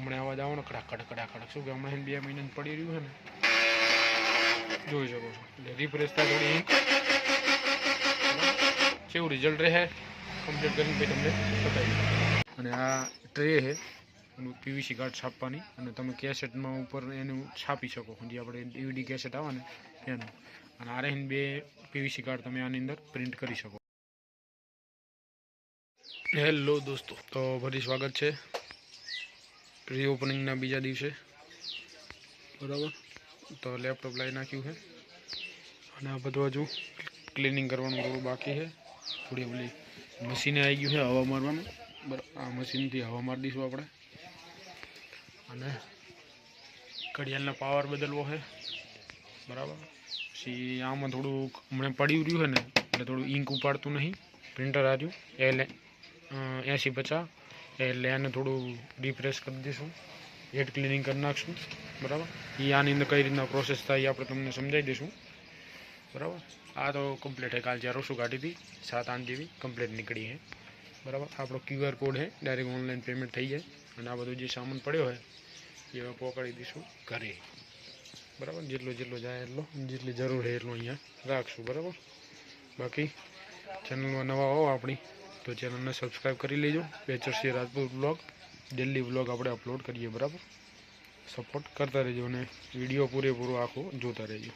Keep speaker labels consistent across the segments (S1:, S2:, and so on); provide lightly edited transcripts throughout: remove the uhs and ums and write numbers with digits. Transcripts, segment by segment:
S1: हमने अवाज आओ ने कड़ाकड़ कड़ाकड़ शू कि हमने 2 महीना पड़ी रह्यु है ने જોઈ શકો છો એટલે રિફ્રેશ થાય થોડી ઇંક કેવું રિઝલ્ટ રહે કમ્પ્લીટ કરીને પછી તમને બતાવી અને આ ટ્રે છે એનું પીવીસી કાર્ડ છાપવાની અને તમે કેસેટમાં ઉપર એનું છાપી શકો જે આપણે ડીવીડી કેસેટ આવે ને એનું અને આ રહીને 2 પીવીસી કાર્ડ તમે આની અંદર પ્રિન્ટ કરી શકો। હેલો દોસ્તો, તો ફરી સ્વાગત છે રીઓપનિંગના બીજા દિવસે બરાબર। તો લેપટોપ લાવી નાખ્યું છે અને આ બધું હજુ ક્લિનિંગ કરવાનું થોડું બાકી છે। થોડી ઓલી મશીને આવી ગયું છે હવા મારવાનું બરાબર। આ મશીનથી હવા મારી દઈશું આપણે અને ઘડિયાળનો પાવર બદલવો છે બરાબર। પછી આમાં થોડુંક હમણાં પડ્યું રહ્યું છે ને એટલે થોડું ઇંક ઉપાડતું નહીં પ્રિન્ટર આવ્યું એટલે 8050 એટલે એને થોડું રિફ્રેશ કરી દઈશું, હેડ ક્લિનિંગ કરી નાખશું બરાબર। એ આની અંદર કઈ રીતના પ્રોસેસ થાય એ આપણે તમને સમજાવી દઈશું બરાબર। આ તો કમ્પ્લીટ છે, કાલ જ્યારે રોસું કાઢી હતી 7-8 જેવી કમ્પ્લીટ નીકળી છે બરાબર। આપણો QR કોડ છે, ડાયરેક્ટ ઓનલાઈન પેમેન્ટ થઈ જાય અને આ બધું જે સામાન પડ્યો હોય એ પહોંચાડી દઈશું ઘરે બરાબર। જેટલો જાય એટલો, જેટલી જરૂર છે એટલું અહીંયા રાખશું બરાબર। બાકી ચેનલમાં નવા હો આપણી તો ચેનલને સબસ્ક્રાઈબ કરી લેજો। Becharsinh Rajput vlog daily vlog આપણે અપલોડ કરીએ બરાબર। સપોર્ટ કરતા રહેજો અને વિડીયો પૂરેપૂરો આખો જોતા રહેજો,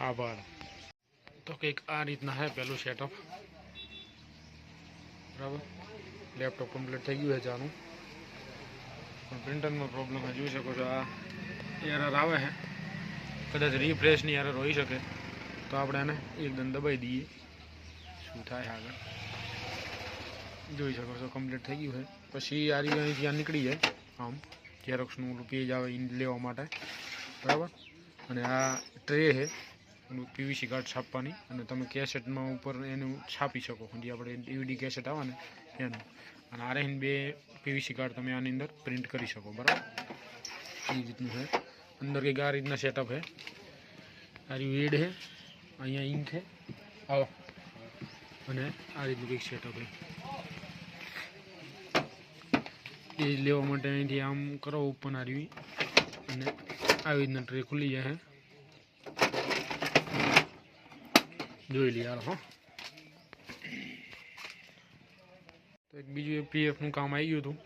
S1: આભાર। તો કંઈક આ રીતના છે પહેલું સેટઅપ બરાબર। લેપટોપ કમ્પ્લીટ થઈ ગયું છે ચાનું, પણ પ્રિન્ટરમાં પ્રોબ્લેમ છે, જોઈ શકો છો આ એરર આવે છે, કદાચ રિફ્રેશની એરર હોઈ શકે તો આપણે એને એકદમ દબાઈ દઈએ શું થાય આગળ જોઈ શકો છો કમ્પ્લીટ થઈ ગયું છે। પછી આ રીતે અહીંથી આ નીકળી જાય આમ ઝેરોક્સનું પેજ આવે એ લેવા માટે બરાબર। અને આ ટ્રે છે એનું પીવીસી કાર્ડ છાપવાની અને તમે કેસેટમાં ઉપર એનું છાપી શકો જે આપણે ડીવીડી કેસેટ આવે ને એનું અને આ રહીને 2 પીવીસી કાર્ડ તમે આની અંદર પ્રિન્ટ કરી શકો બરાબર। એ રીતનું છે અંદર કંઈક આ રીતના સેટઅપ છે, આ વેડ છે, અહીંયા ઇંક છે આવો અને આ રીતનું કંઈક સેટઅપ છે। એ લેવા માટે અહીંથી આમ કરો ઓપન આવી અને આવી રીતના ટ્રે ખુલી જાય છે, જોઈ લઈએ હાલ હા। તો એક બીજું પીએફનું કામ આવી ગયું હતું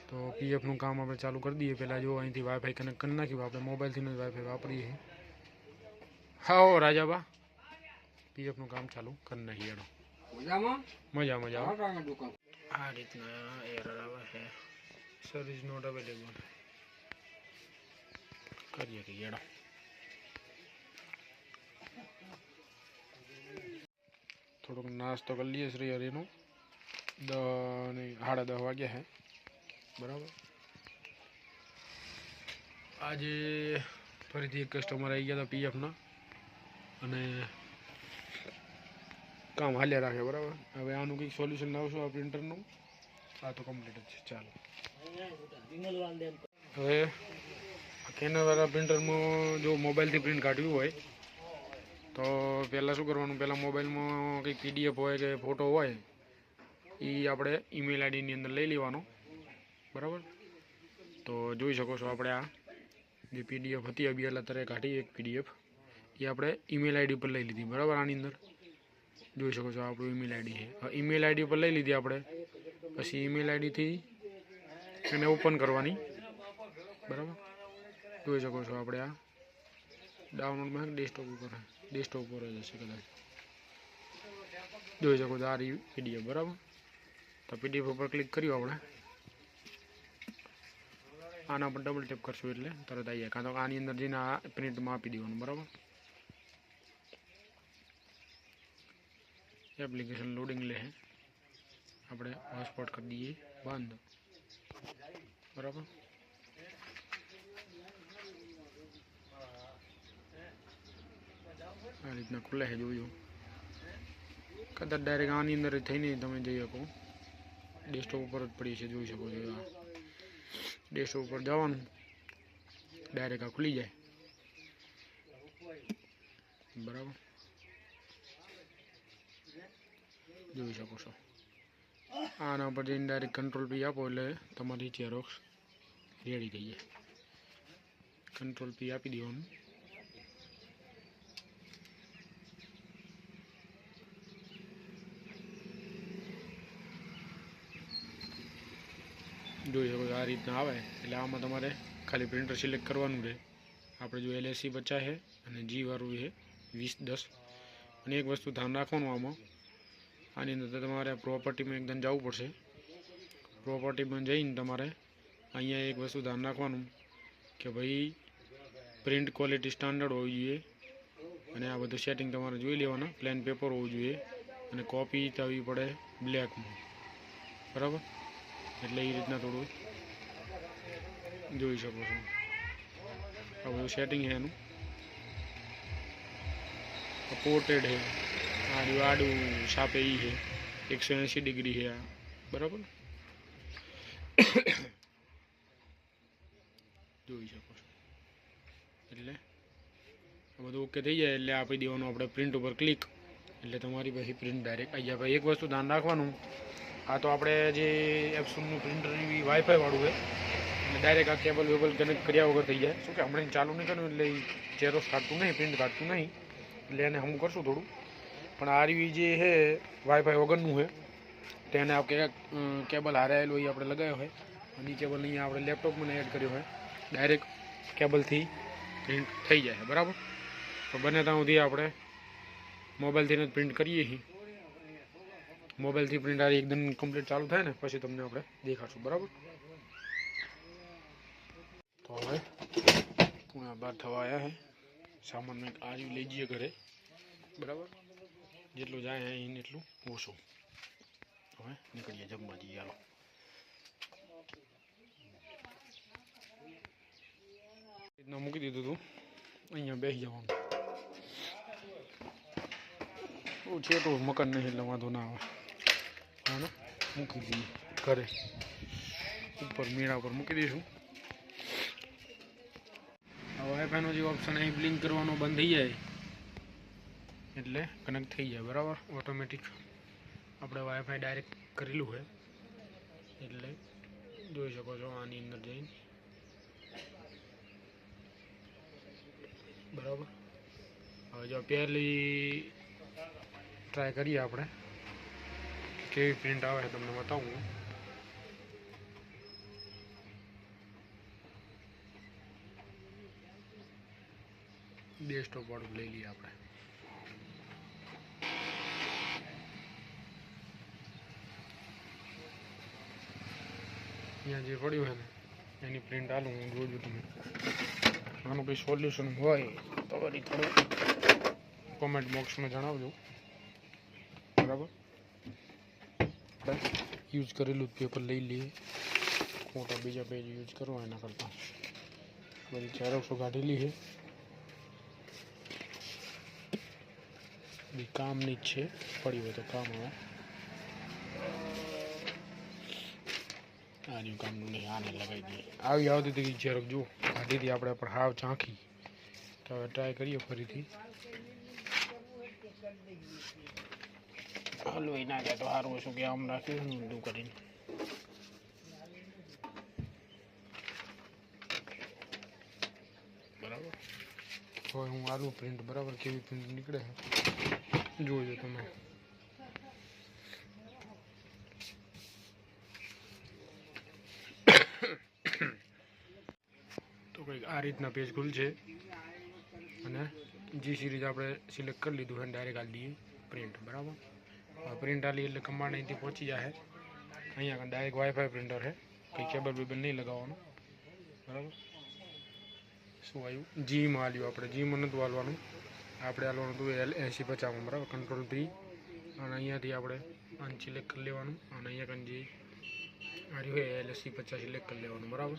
S1: તો પીએફનું કામ આપણે ચાલુ કરી દઈએ। પહેલાં જો અહીંથી વાઈફાઈ કનેક્ટ કરી નાખ્યું, આપણે મોબાઈલથી જ વાઈફાઈ વાપરીએ છીએ। હા હો રાજાબા, પીએફનું કામ ચાલુ કરી નાખીએ મજા આ રીતના એરર આવે છે, સર્વિસ નોટ અવેલેબલ કરીએ કે એડો થોડોક નાસ્તો કરી લઈએ શ્રી હરિનો 10:30 વાગ્યા છે બરાબર। આજે ફરીથી એક કસ્ટમર આવી ગયા હતા પીએફના અને કામ હાલ્યા રાખે બરાબર। હવે આનું કંઈક સોલ્યુશન લાવશું આ પ્રિન્ટરનું, આ તો કમ્પ્લીટ જ છે ચાલો। હવે કેનરવાળા પ્રિન્ટરમાં જો મોબાઈલથી પ્રિન્ટ કાઢવી હોય તો પહેલાં શું કરવાનું, પહેલાં મોબાઈલમાં કંઈક PDF હોય કે ફોટો હોય એ આપણે ઈમેલ આઈડીની અંદર લઈ લેવાનો બરાબર। તો જોઈ શકો છો આપણે આ જે PDF હતી અબિયાલા તરે કાઢી એક PDF એ આપણે ઈમેલ આઈડી પર લઈ લીધી બરાબર। આની અંદર જોઈ શકો છો આપણું ઈમેલ આઈડી છે, ઈમેલ આઈડી પર લઈ લીધી આપણે। પછી ઈમેલ આઈડીથી એને ઓપન કરવાની બરાબર। જોઈ શકો છો આપણે આ ડાઉનલોડમાં ડેસ્કટોપ ઉપર જ હશે કદાચ, જોઈ શકો છો આ રહી PDF બરાબર। તો PDF ઉપર ક્લિક કર્યું આપણે, આના પર ડબલ ટેપ કરશું એટલે તરત આવી જાય, કાં તો આની અંદર જઈને આ પ્રિન્ટમાં આપી દેવાનું બરાબર। એપ્લિકેશન લોડિંગ લે આપણે હોટસ્પોટ કરી દઈએ બંધ બરાબર। આ રીતના ખુલે છે જોયું, કદાચ ડાયરેક્ટ આની અંદર થઈને તમે જઈ શકો, ડેસ્કટોપ ઉપર જ પડી છે જોઈ શકો છો। આ ડેસ્કટોપ ઉપર જવાનું ડાયરેક્ટ આ ખુલી જાય બરાબર, જોઈ શકો છો આના પર જઈને ડાયરેક્ટ કંટ્રોલ પી આપો એટલે તમારી ઝેરોક્સ રેડી થઈ જાય. કંટ્રોલ પી આપી દેવાનું. જોઈ શકો આ રીતના આવે એટલે આમાં તમારે ખાલી પ્રિન્ટર સિલેક્ટ કરવાનું રહે. આપણે જો LSC 50 છે અને G વાળું છે 2010. અને એક વસ્તુ ધ્યાન રાખવાનું આમાં, આની અંદર તમારે પ્રોપર્ટીમાં એકદમ જવું પડશે. પ્રોપર્ટીમાં જઈને તમારે અહીંયા એક વસ્તુ ધ્યાન રાખવાનું કે ભાઈ પ્રિન્ટ ક્વોલિટી સ્ટાન્ડર્ડ હોવી જોઈએ અને આ બધું સેટિંગ તમારે જોઈ લેવાના. પ્લેન પેપર હોવું જોઈએ અને કોપી થવી પડે બ્લેકમાં, બરાબર? એટલે એ રીતના થોડું જોઈ શકો છો. આ બધું સેટિંગ છે એનું. પોર્ટેડ છે, આડું સાપે એ છે, 180 ડિગ્રી છે આ, બરાબર? જોઈ શકો છો. એટલે આ બધું ઓકે થઈ જાય એટલે આપી દેવાનું આપણે પ્રિન્ટ ઉપર ક્લિક, એટલે તમારી પછી પ્રિન્ટ ડાયરેક્ટ આવી જાય. ભાઈ એક વસ્તુ ધ્યાન રાખવાનું, આ તો આપણે જે એપ્સોનનું પ્રિન્ટર એવી વાઈફાઈ વાળું છે એટલે ડાયરેક્ટ આ કેબલ વેબલ કનેક્ટ કર્યા વગર થઈ જાય. શું કે હમણાં ચાલુ નહીં કર્યું એટલે ઝેરોક્સ કાઢતું નહીં, પ્રિન્ટ કાઢતું નહીં, એટલે એને હમ કરશું થોડું. પણ આ રીવી જે છે વાઈફાઈ વગરનું છે તેને આપણે કેબલ હારાયેલું એ આપણે લગાવ્યો હોય અને એ કેબલ અહીંયા આપણે લેપટોપમાં એડ કર્યો હોય, ડાયરેક્ટ કેબલથી પ્રિન્ટ થઈ જાય, બરાબર? તો બને ત્યાં સુધી આપણે મોબાઈલથી જ પ્રિન્ટ કરીએ છીએ. મોબાઈલથી પ્રિન્ટ આ એકદમ કમ્પ્લીટ ચાલુ થાય ને પછી તમને આપણે દેખાડશું, બરાબર? તો હવે બહાર થવા આવ્યા છે, સામાન મેં આ લઈ જઈએ ઘરે, બરાબર? જેટલું જાય એને એટલું ઓછું. હવે નીકળીએ જમવા જઈએ. હાલો રીતના મૂકી દીધું હતું, અહીંયા બેસી જવાનું. બહુ છેટું મકાન નહીં એટલે વાંધો ના આવે. હા ને, મૂકી દઈએ ઘરે ઉપર મેળા પર મૂકી દઈશું. હવે વાઈફાઈનો જે ઓપ્શન અહીં બ્લિંક કરવાનો બંધ થઈ જાય એટલે કનેક્ટ થઈ જાય, બરાબર? ઓટોમેટિક આપણે વાઈફાઈ ડાયરેક્ટ કરેલું હોય એટલે જોઈ શકો છો આની અંદર જઈને, બરાબર? હવે જો પહેલી ટ્રાય કરીએ આપણે કેવી પ્રિન્ટ આવે છે તમને બતાવું. ડેસ્કટોપ વાળું લઈ લઈએ આપણે. અહીંયા જે પડ્યું છે ને એની પ્રિન્ટ આલું હું જોજો. તમે આનું કંઈ સોલ્યુશન હોય તો વળી થોડું કોમેન્ટ બોક્સમાં જણાવજો, બરાબર? યુઝ કરેલું પેપર લઈ લઈએ, ખોટા બીજા પેજ યુઝ કરવા એના કરતાં. બધી ઝેરોક્સો કાઢેલી છે, બી કામની જ છે, પડી હોય તો કામ આવે. આનું કામનું નહીં, આને લગાવી દઈએ. આવી આવતી હતી ઝેરોક્સ જુઓ, કાઢી હતી આપણે પણ હાવ ઝાંખી. તો હવે ટ્રાય કરીએ ફરીથી. હલવાઈ ના જાય તો સારું શું કે આમ રાખ્યું ઊંધું કરીને. બરાબર? હવે હું આલુ પ્રિન્ટ, બરાબર? કેવી પ્રિન્ટ નીકળે જોજો તમે. તો કંઈક આ રીતના પેજ ખુલશે અને જી સિરીઝ આપણે સિલેક્ટ કરી લીધું અને ડાયરેક્ટ આલી દઈએ પ્રિન્ટ, બરાબર? પ્રિન્ટ આલી એટલે કમાન્ડ અહીંથી પહોંચી જાય. અહીંયા ડાયરેક્ટ વાઈફાઈ પ્રિન્ટર છે, કંઈ કેબલ બેબલ નહીં લગાવવાનું, બરાબર? શું આવ્યું? જીમાં આલ્યું આપણે. જીમાં નહોતું હાલવાનું, આપણે હાલવાનું હતું LSC 50માં, બરાબર? કંટ્રોલ P અને અહીંયાથી આપણે આને સિલેક્ટ કરી લેવાનું અને અહીંયા કંઈ જે આવ્યું હોય LSC 50 સિલેક્ટ કરી લેવાનું, બરાબર?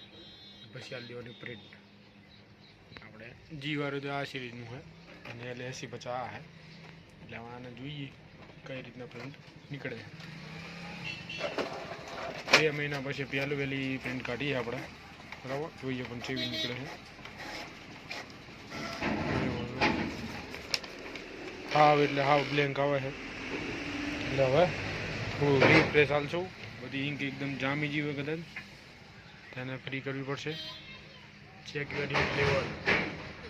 S1: પછી આલી દેવાની પ્રિન્ટ. આપણે જી વાળું તો આ સિરીઝનું છે અને LSC 50 આ છે, એટલે આને જોઈએ કઈ રીતના પ્રિન્ટ નીકળે. 2 મહિના પછી પહેલી પ્રિન્ટ કાઢીએ આપણે, બરાબર? જોઈએ પણ કેવી નીકળે છે. હાવ એટલે હાવ બ્લેન્ક આવે છે, એટલે હવે થોડું રીફ્રેશ હાલશું. બધી ઇંક એકદમ જામી ગઈ હોય કદાચ તેને ફ્રી કરવી પડશે. Check your ink level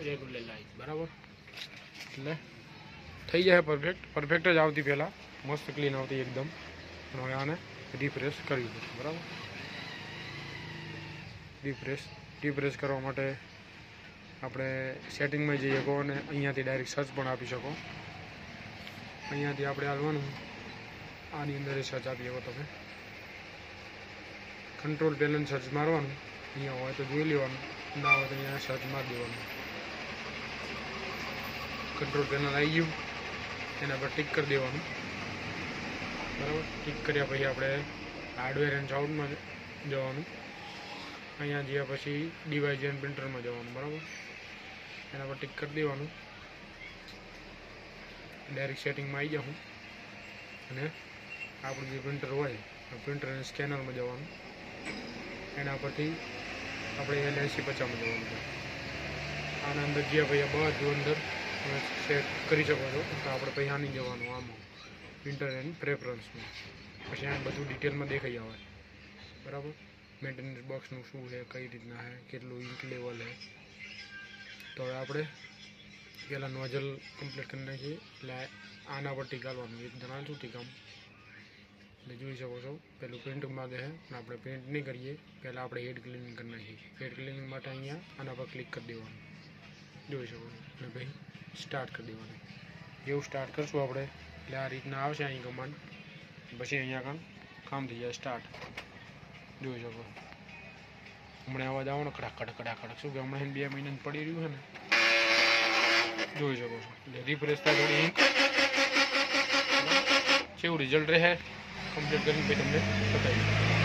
S1: regularise બરાબર, એટલે થઈ જાય પરફેક્ટ જ આવતી પહેલાં મસ્ત ક્લીન આવતી એકદમ. પણ હવે આને રિફ્રેશ કરવી પડશે બરાબર. રિફ્રેશ કરવા માટે આપણે સેટિંગમાં જઈ શકો અને અહીંયાથી ડાયરેક્ટ સર્ચ પણ આપી શકો. અહીંયાથી આપણે હાલવાનું, આની અંદર સર્ચ આપી શકો તમે. કંટ્રોલ પેનલ સર્ચ મારવાનું, અહીંયા હોય તો જોઈ લેવાનું, ના હોય તો અહીંયા સર્ચ મારી દેવાનું. કંટ્રોલ પેનલ આવી ગયું, એના પર ટિક કરી દેવાનું બરાબર. ટિક કર્યા પછી આપણે હાર્ડવેર એન્ડ સાઉન્ડમાં જવાનું. અહીંયા ગયા પછી ડિવાઇસ એન્ડ પ્રિન્ટરમાં જવાનું બરાબર. એના પર ટિક કરી દેવાનું. ડાયરેક્ટ સેટિંગમાં આવી જાઉં અને આપણું જે પ્રિન્ટર હોય પ્રિન્ટર અને સ્કેનરમાં જવાનું. એના પરથી આપણે LIC 50માં જવાનું છે. આના અંદર ગયા પછી બધું અંદર તમે સેટ કરી શકો છો. તો આપણે પૈસા નહીં જવાનું આમાં પ્રિન્ટર એન્ડ પ્રેફરન્સમાં. પછી આ બધું ડિટેલમાં દેખાઈ આવે બરાબર. મેન્ટેનન્સ બોક્સનું શું છે, કઈ રીતના છે, કેટલું ઇંક લેવલ છે. તો હવે આપણે પહેલાં નોઝલ કમ્પ્લીટ કરી નાખીએ. એટલે આના પર ટીકાલવાનું એક જણા શું ટીકામ એટલે જોઈ શકો છો. પેલું પ્રિન્ટ માગે છે પણ આપણે પ્રિન્ટ નહીં કરીએ, પહેલાં આપણે હેડ ક્લિનિંગ કરી નાખીએ. હેડ ક્લિનિંગ માટે અહીંયા આના પર ક્લિક કરી દેવાનું, જોઈ શકો છો. અને ભાઈ સ્ટાર્ટ કરી દેવાનું. જેવું સ્ટાર્ટ કરશું આપણે એટલે આ રીતના આવશે અહીં કમાન્ડ. પછી અહીંયા કામ થઈ જાય સ્ટાર્ટ, જોઈ શકો. હમણાં અવાજ આવવાનો કડાક શું કે હમણાં 2 મહિના પડી રહ્યું છે ને, જોઈ શકો છો. એટલે રિફ્રેશ થાય થોડી ઇંક. કેવું રિઝલ્ટ રહે કમ્પ્લીટ કરીને પછી તમને બતાવીશ.